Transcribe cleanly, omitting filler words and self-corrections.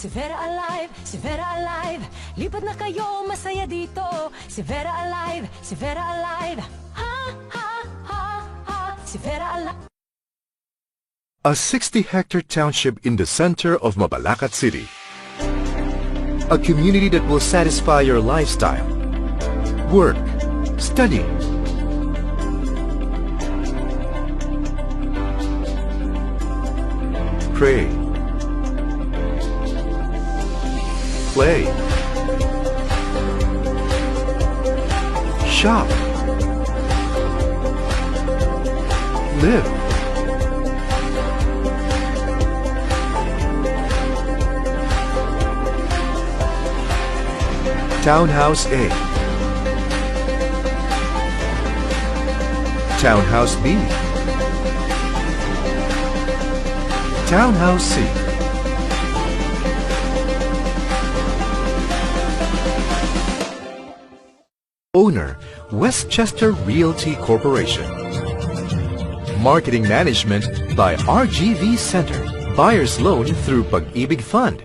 Xevera alive, Xevera alive. Lipat na kayo, masaya dito. Xevera alive, Xevera alive. Ha, ha, ha, ha. Xevera alive. A 60-hectare township in the center of MABALACAT City. A community that will satisfy your lifestyle, work, study, pray, play, shop, live. Townhouse A, Townhouse B, Townhouse C, Owner, Westchester Realty Corporation. Marketing Management by RGV Center. Buyer's Loan through Pag-ibig Fund.